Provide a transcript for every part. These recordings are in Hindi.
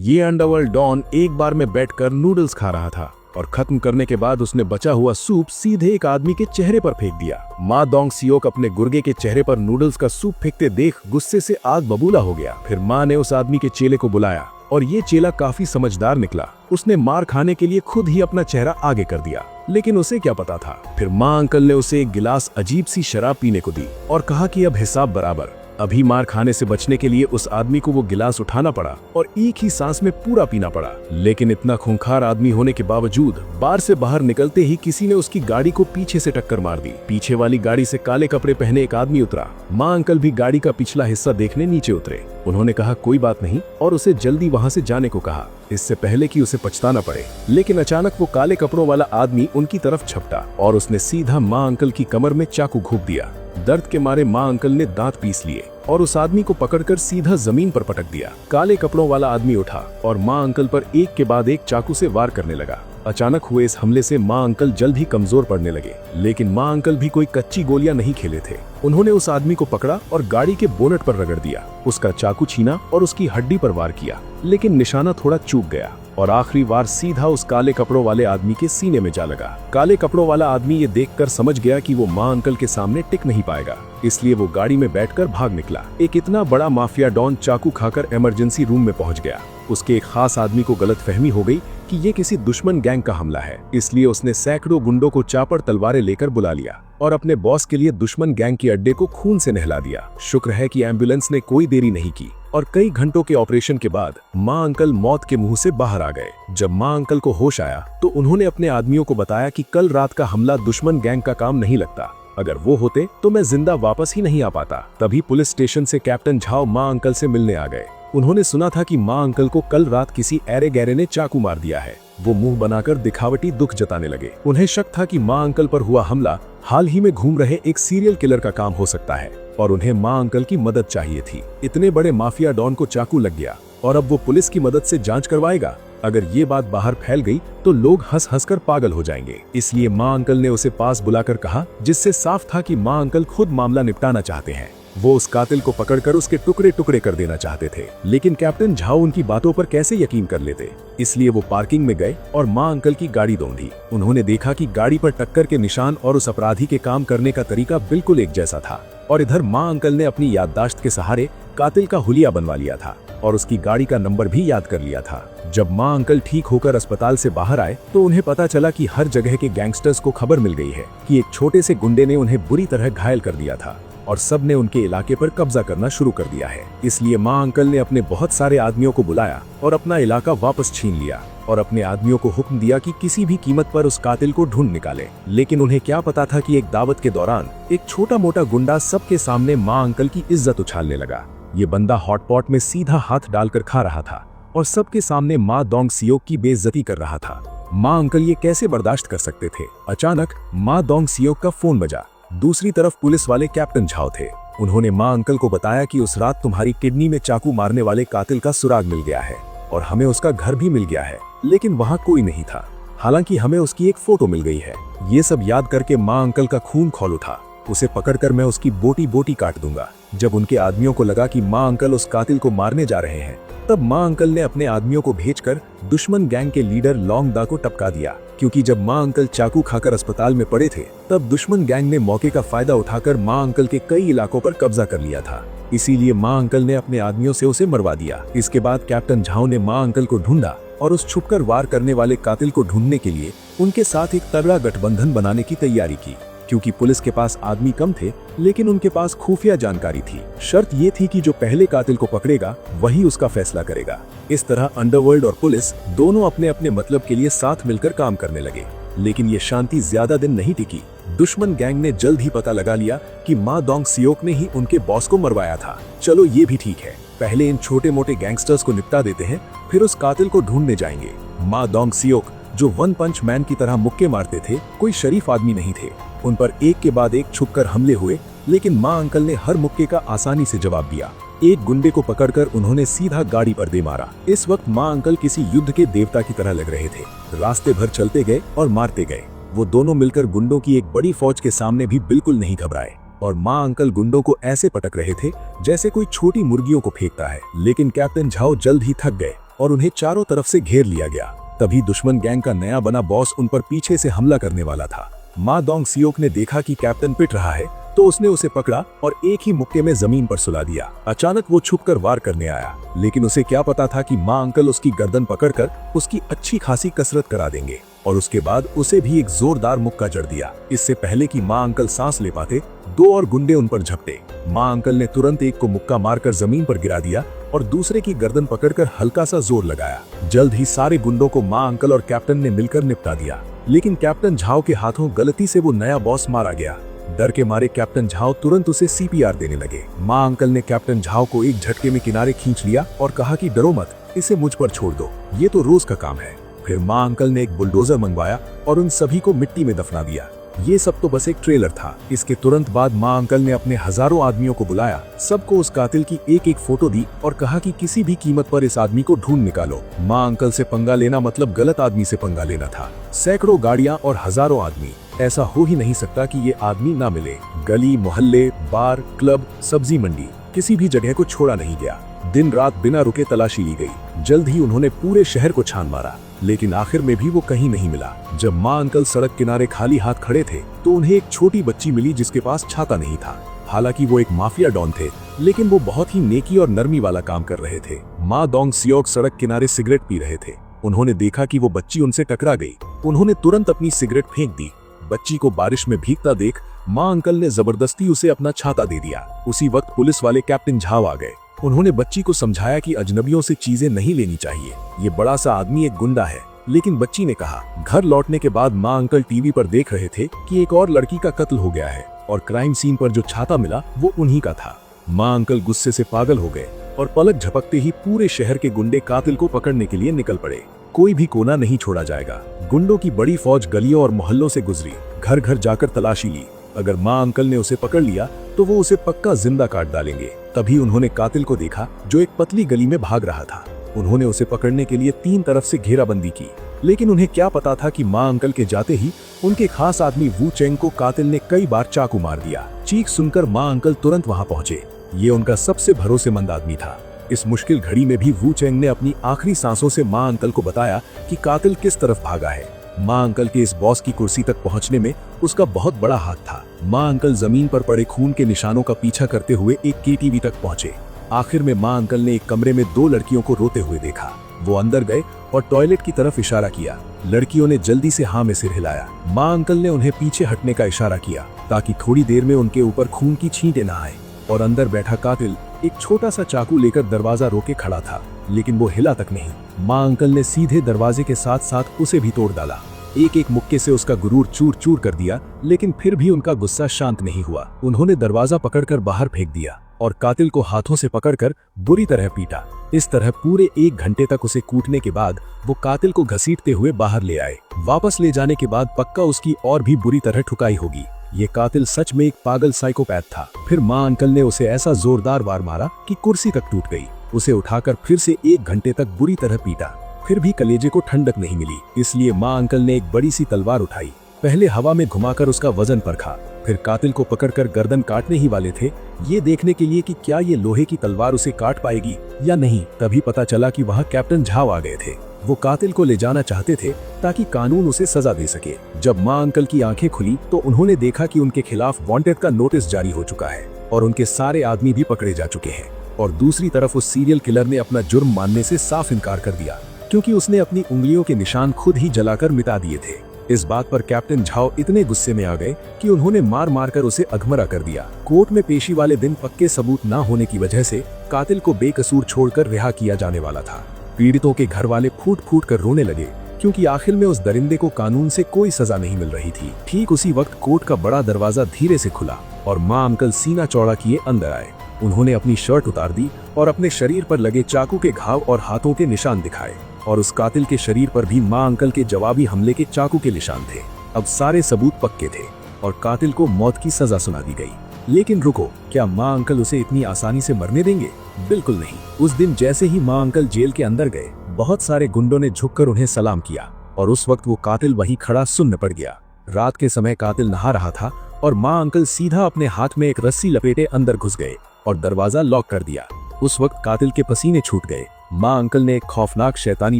ये अंडरवर्ल्ड डॉन एक बार में बैठकर नूडल्स खा रहा था और खत्म करने के बाद उसने बचा हुआ सूप सीधे एक आदमी के चेहरे पर फेंक दिया। मा दोंग सियोक अपने गुर्गे के चेहरे पर नूडल्स का सूप फेंकते देख गुस्से से आग बबूला हो गया। फिर माँ ने उस आदमी के चेले को बुलाया और ये चेला काफी समझदार निकला। उसने मार खाने के लिए खुद ही अपना चेहरा आगे कर दिया, लेकिन उसे क्या पता था। फिर माँ अंकल ने उसे एक गिलास अजीब सी शराब पीने को दी और कहा कि अब हिसाब बराबर। अभी मार खाने से बचने के लिए उस आदमी को वो गिलास उठाना पड़ा और एक ही सांस में पूरा पीना पड़ा। लेकिन इतना खूंखार आदमी होने के बावजूद बार से बाहर निकलते ही किसी ने उसकी गाड़ी को पीछे से टक्कर मार दी। पीछे वाली गाड़ी से काले कपड़े पहने एक आदमी उतरा। माँ अंकल भी गाड़ी का पिछला हिस्सा देखने नीचे उतरे। उन्होंने कहा कोई बात नहीं और उसे जल्दी वहाँ से जाने को कहा, इससे पहले कि उसे पछताना पड़े। लेकिन अचानक वो काले कपड़ों वाला आदमी उनकी तरफ झपटा और उसने सीधा माँ अंकल की कमर में चाकू घोंप दिया। दर्द के मारे माँ अंकल ने दांत पीस लिए और उस आदमी को पकड़कर सीधा जमीन पर पटक दिया। काले कपड़ों वाला आदमी उठा और माँ अंकल पर एक के बाद एक चाकू से वार करने लगा। अचानक हुए इस हमले से माँ अंकल जल्द ही कमजोर पड़ने लगे, लेकिन माँ अंकल भी कोई कच्ची गोलियां नहीं खेले थे। उन्होंने उस आदमी को पकड़ा और गाड़ी के बोनट पर रगड़ दिया, उसका चाकू छीना और उसकी हड्डी पर वार किया, लेकिन निशाना थोड़ा चूक गया और आखिरी वार सीधा उस काले कपड़ों वाले आदमी के सीने में जा लगा। काले कपड़ों वाला आदमी ये देखकर समझ गया कि वो माँ अंकल के सामने टिक नहीं पाएगा, इसलिए वो गाड़ी में बैठकर भाग निकला। एक इतना बड़ा माफिया डॉन चाकू खाकर इमरजेंसी रूम में पहुंच गया। उसके एक खास आदमी को गलतफहमी हो गई कि ये किसी दुश्मन गैंग का हमला है, इसलिए उसने सैकड़ों गुंडों को चापड़ तलवारें लेकर बुला लिया और अपने बॉस के लिए दुश्मन गैंग के अड्डे को खून से नहला दिया। शुक्र है कि एम्बुलेंस ने कोई देरी नहीं की और कई घंटों के ऑपरेशन के बाद माँ अंकल मौत के मुंह से बाहर आ गए। जब माँ अंकल को होश आया तो उन्होंने अपने आदमियों को बताया कि कल रात का हमला दुश्मन गैंग का काम नहीं लगता, अगर वो होते तो मैं जिंदा वापस ही नहीं आ पाता। तभी पुलिस स्टेशन से कैप्टन झाओ माँ अंकल से मिलने आ गए। उन्होंने सुना था कि माँ अंकल को कल रात किसी ऐरे गैरे ने चाकू मार दिया है। वो मुंह बनाकर दिखावटी दुख जताने लगे। उन्हें शक था कि माँ अंकल पर हुआ हमला हाल ही में घूम रहे एक सीरियल किलर का काम हो सकता है और उन्हें माँ अंकल की मदद चाहिए थी। इतने बड़े माफिया डॉन को चाकू लग गया और अब वो पुलिस की मदद से जांच करवाएगा। अगर ये बात बाहर फैल गई तो लोग हंस हंस कर पागल हो जाएंगे। इसलिए माँ अंकल ने उसे पास बुलाकर कहा, जिससे साफ था कि माँ अंकल खुद मामला निपटाना चाहते हैं। वो उस कातिल को पकड़कर उसके टुकड़े टुकड़े कर देना चाहते थे, लेकिन कैप्टन झाओ उनकी बातों पर कैसे यकीन कर लेते। इसलिए वो पार्किंग में गए और माँ अंकल की गाड़ी दौड़ी। उन्होंने देखा कि गाड़ी पर टक्कर के निशान और उस अपराधी के काम करने का तरीका बिल्कुल एक जैसा था और इधर माँ अंकल ने अपनी याददाश्त के सहारे कातिल का हुलिया बनवा लिया था और उसकी गाड़ी का नंबर भी याद कर लिया था। जब माँ अंकल ठीक होकर अस्पताल से बाहर आए तो उन्हें पता चला कि हर जगह के गैंगस्टर्स को खबर मिल गई है कि एक छोटे से गुंडे ने उन्हें बुरी तरह घायल कर दिया था और सब ने उनके इलाके पर कब्जा करना शुरू कर दिया है। इसलिए माँ अंकल ने अपने बहुत सारे आदमियों को बुलाया और अपना इलाका वापस छीन लिया और अपने आदमियों को हुक्म दिया कि किसी भी कीमत पर उस कातिल को ढूंढ निकाले। लेकिन उन्हें क्या पता था कि एक दावत के दौरान एक छोटा मोटा गुंडा सबके सामने माँ अंकल की इज्जत उछालने लगा। ये बंदा हॉटपॉट में सीधा हाथ डालकर खा रहा था और सबके सामने माँ दोंग सियोक की बेइज्जती कर रहा था। माँ अंकल ये कैसे बर्दाश्त कर सकते थे। अचानक माँ दोंग सियोक का फोन बजा। दूसरी तरफ पुलिस वाले कैप्टन झाओ थे। उन्होंने माँ अंकल को बताया कि उस रात तुम्हारी किडनी में चाकू मारने वाले कातिल का सुराग मिल गया है और हमें उसका घर भी मिल गया है, लेकिन वहाँ कोई नहीं था। हालांकि हमें उसकी एक फोटो मिल गई है। ये सब याद करके माँ अंकल का खून खौल उठा। उसे पकड़कर मैं उसकी बोटी बोटी काट दूंगा। जब उनके आदमियों को लगा कि माँ अंकल उस कातिल को मारने जा रहे हैं, तब माँ अंकल ने अपने आदमियों को भेजकर दुश्मन गैंग के लीडर लोंग दा को टपका दिया, क्योंकि जब माँ अंकल चाकू खाकर अस्पताल में पड़े थे तब दुश्मन गैंग ने मौके का फायदा उठाकर माँ अंकल के कई इलाकों पर कब्जा कर लिया था। इसीलिए माँ अंकल ने अपने आदमियों से उसे मरवा दिया। इसके बाद कैप्टन झाओ ने माँ अंकल को ढूंढा और उस छुपकर वार करने वाले कातिल को ढूंढने के लिए उनके साथ एक तगड़ा गठबंधन बनाने की तैयारी की। क्योंकि पुलिस के पास आदमी कम थे, लेकिन उनके पास खुफिया जानकारी थी। शर्त ये थी कि जो पहले कातिल को पकड़ेगा वही उसका फैसला करेगा। इस तरह अंडरवर्ल्ड और पुलिस दोनों अपने अपने मतलब के लिए साथ मिलकर काम करने लगे। लेकिन ये शांति ज्यादा दिन नहीं टिकी। दुश्मन गैंग ने जल्द ही पता लगा लिया कि माँ दोंग सियोक ने ही उनके बॉस को मरवाया था। चलो ये भी ठीक है, पहले इन छोटे मोटे गैंगस्टर्स को निपटा देते हैं, फिर उस कातिल को ढूंढने जाएंगे। माँ दोंग सियोक, जो वन पंच मैन की तरह मुक्के मारते थे, कोई शरीफ आदमी नहीं थे। उन पर एक के बाद एक छुपकर हमले हुए, लेकिन माँ अंकल ने हर मुक्के का आसानी से जवाब दिया। एक गुंडे को पकड़कर उन्होंने सीधा गाड़ी पर दे मारा। इस वक्त माँ अंकल किसी युद्ध के देवता की तरह लग रहे थे। रास्ते भर चलते गए और मारते गए। वो दोनों मिलकर गुंडों की एक बड़ी फौज के सामने भी बिल्कुल नहीं घबराए और माँ अंकल गुंडों को ऐसे पटक रहे थे जैसे कोई छोटी मुर्गियों को फेंकता है। लेकिन कैप्टन झाओ जल्द ही थक गए और उन्हें चारों तरफ से घेर लिया गया। तभी दुश्मन गैंग का नया बना बॉस उन पर पीछे से हमला करने वाला था। मा दोंग सियोक ने देखा कि कैप्टन पिट रहा है तो उसने उसे पकड़ा और एक ही मुक्के में जमीन पर सुला दिया। अचानक वो छुपकर वार करने आया, लेकिन उसे क्या पता था कि माँ अंकल उसकी गर्दन पकड़कर उसकी अच्छी खासी कसरत करा देंगे और उसके बाद उसे भी एक जोरदार मुक्का जड़ दिया। इससे पहले कि माँ अंकल सांस ले पाते, दो और गुंडे उन पर झपटे। माँ अंकल ने तुरंत एक को मुक्का मारकर जमीन पर गिरा दिया और दूसरे की गर्दन पकड़कर हल्का सा जोर लगाया। जल्द ही सारे गुंडों को माँ अंकल और कैप्टन ने मिलकर निपटा दिया, लेकिन कैप्टन झाओ के हाथों गलती से वो नया बॉस मारा गया। डर के मारे कैप्टन झाओ तुरंत उसे सीपीआर देने लगे। माँ अंकल ने कैप्टन झाओ को एक झटके में किनारे खींच लिया और कहा कि डरो मत, इसे मुझ पर छोड़ दो, ये तो रोज का काम है। फिर माँ अंकल ने एक बुलडोजर मंगवाया और उन सभी को मिट्टी में दफना दिया। ये सब तो बस एक ट्रेलर था। इसके तुरंत बाद माँ अंकल ने अपने हजारों आदमियों को बुलाया, सबको उस कातिल की एक एक फोटो दी और कहा कि किसी भी कीमत पर इस आदमी को ढूंढ निकालो। माँ अंकल से पंगा लेना मतलब गलत आदमी से पंगा लेना था। सैकड़ों गाड़ियां और हजारों आदमी, ऐसा हो ही नहीं सकता कि ये आदमी ना मिले। गली, मोहल्ले, बार, क्लब, सब्जी मंडी, किसी भी जगह को छोड़ा नहीं गया। दिन रात बिना रुके तलाशी ली गई। जल्द ही उन्होंने पूरे शहर को छान मारा, लेकिन आखिर में भी वो कहीं नहीं मिला। जब माँ अंकल सड़क किनारे खाली हाथ खड़े थे तो उन्हें एक छोटी बच्ची मिली जिसके पास छाता नहीं था। हालांकि वो एक माफिया डॉन थे, लेकिन वो बहुत ही नेकी और नरमी वाला काम कर रहे थे। माँ दोंग सियोक सड़क किनारे सिगरेट पी रहे थे। उन्होंने देखा कि वो बच्ची उनसे टकरा गई। उन्होंने तुरंत अपनी सिगरेट फेंक दी। बच्ची को बारिश में भीगता देख माँ अंकल ने जबरदस्ती उसे अपना छाता दे दिया। उसी वक्त पुलिस वाले कैप्टन झाओ आ गए। उन्होंने बच्ची को समझाया कि अजनबियों से चीजें नहीं लेनी चाहिए, ये बड़ा सा आदमी एक गुंडा है। लेकिन बच्ची ने कहा। घर लौटने के बाद माँ अंकल टीवी पर देख रहे थे कि एक और लड़की का कत्ल हो गया है और क्राइम सीन पर जो छाता मिला वो उन्हीं का था। माँ अंकल गुस्से से पागल हो गए और पलक झपकते ही पूरे शहर के गुंडे कातिल को पकड़ने के लिए निकल पड़े। कोई भी कोना नहीं छोड़ा जाएगा। गुंडों की बड़ी फौज गलियों और मोहल्लों से गुजरी, घर घर जाकर तलाशी ली। अगर माँ अंकल ने उसे पकड़ लिया तो वो उसे पक्का जिंदा काट डालेंगे। तभी उन्होंने कातिल को देखा जो एक पतली गली में भाग रहा था। उन्होंने उसे पकड़ने के लिए 3 तरफ से घेराबंदी की, लेकिन उन्हें क्या पता था कि माँ अंकल के जाते ही उनके खास आदमी वू चेंग को कातिल ने कई बार चाकू मार दिया। चीख सुनकर माँ अंकल तुरंत वहां पहुंचे। ये उनका सबसे भरोसेमंद आदमी था। इस मुश्किल घड़ी में भी वू चेंग ने अपनी आखिरी सांसों से माँ अंकल को बताया कि कातिल किस तरफ भागा है। माँ अंकल के इस बॉस की कुर्सी तक पहुंचने में उसका बहुत बड़ा हाथ था। माँ अंकल जमीन पर पड़े खून के निशानों का पीछा करते हुए एक केटीवी तक पहुंचे। आखिर में माँ अंकल ने एक कमरे में 2 लड़कियों को रोते हुए देखा। वो अंदर गए और टॉयलेट की तरफ इशारा किया। लड़कियों ने जल्दी से हाँ में सिर हिलाया। माँ अंकल ने उन्हें पीछे हटने का इशारा किया ताकि थोड़ी देर में उनके ऊपर खून की छींटें न आए। और अंदर बैठा कातिल एक छोटा सा चाकू लेकर दरवाजा रोके खड़ा था, लेकिन वो हिला तक नहीं। माँ अंकल ने सीधे दरवाजे के साथ साथ उसे भी तोड़ डाला। एक एक मुक्के से उसका गुरूर चूर चूर कर दिया, लेकिन फिर भी उनका गुस्सा शांत नहीं हुआ। उन्होंने दरवाजा पकड़कर बाहर फेंक दिया और कातिल को हाथों से पकड़कर बुरी तरह पीटा। इस तरह पूरे 1 घंटे तक उसे कूटने के बाद वो कातिल को घसीटते हुए बाहर ले आए। वापस ले जाने के बाद पक्का उसकी और भी बुरी तरह ठुकाई होगी। ये कातिल सच में एक पागल साइकोपैथ था। फिर माँ अंकल ने उसे ऐसा जोरदार वार मारा कि कुर्सी तक टूट गई। उसे उठाकर फिर से 1 घंटे तक बुरी तरह पीटा। फिर भी कलेजे को ठंडक नहीं मिली, इसलिए माँ अंकल ने एक बड़ी सी तलवार उठाई। पहले हवा में घुमाकर उसका वजन परखा, फिर कातिल को पकड़कर गर्दन काटने ही वाले थे, ये देखने के लिए कि क्या ये लोहे की तलवार उसे काट पाएगी या नहीं। तभी पता चला कि वहाँ कैप्टन झाओ आ गए थे। वो कातिल को ले जाना चाहते थे ताकि कानून उसे सजा दे सके। जब माँ अंकल की आंखें खुली तो उन्होंने देखा कि उनके खिलाफ वांटेड का नोटिस जारी हो चुका है और उनके सारे आदमी भी पकड़े जा चुके हैं। और दूसरी तरफ उस सीरियल किलर ने अपना जुर्म मानने से साफ इनकार कर दिया, क्योंकि उसने अपनी उंगलियों के निशान खुद ही जलाकर मिटा दिए थे। इस बात पर कैप्टन झाओ इतने गुस्से में आ गए कि उन्होंने मार मारकर उसे अधमरा कर दिया। कोर्ट में पेशी वाले दिन पक्के सबूत न होने की वजह से कातिल को बेकसूर छोड़कर रिहा किया जाने वाला था। पीड़ितों के घर वाले फूट फूट कर रोने लगे, क्योंकि आखिर में उस दरिंदे को कानून से कोई सजा नहीं मिल रही थी। ठीक उसी वक्त कोर्ट का बड़ा दरवाजा धीरे से खुला और माँ अंकल सीना चौड़ा किए अंदर आए। उन्होंने अपनी शर्ट उतार दी और अपने शरीर पर लगे चाकू के घाव और हाथों के निशान दिखाए। और उस कातिल के शरीर पर भी माँ अंकल के जवाबी हमले के चाकू के निशान थे। अब सारे सबूत पक्के थे और कातिल को मौत की सजा सुना दी गई। लेकिन रुको, क्या माँ अंकल उसे इतनी आसानी से मरने देंगे? बिल्कुल नहीं। उस दिन जैसे ही माँ अंकल जेल के अंदर गए, बहुत सारे गुंडों ने झुककर उन्हें सलाम किया और उस वक्त वो कातिल वहीं खड़ा सुन्न पड़ गया। रात के समय कातिल नहा रहा था और माँ अंकल सीधा अपने हाथ में एक रस्सी लपेटे अंदर घुस गए और दरवाजा लॉक कर दिया। उस वक्त कातिल के पसीने छूट गए माँ अंकल ने एक खौफनाक शैतानी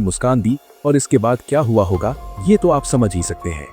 मुस्कान दी और इसके बाद क्या हुआ होगा ये तो आप समझ ही सकते हैं।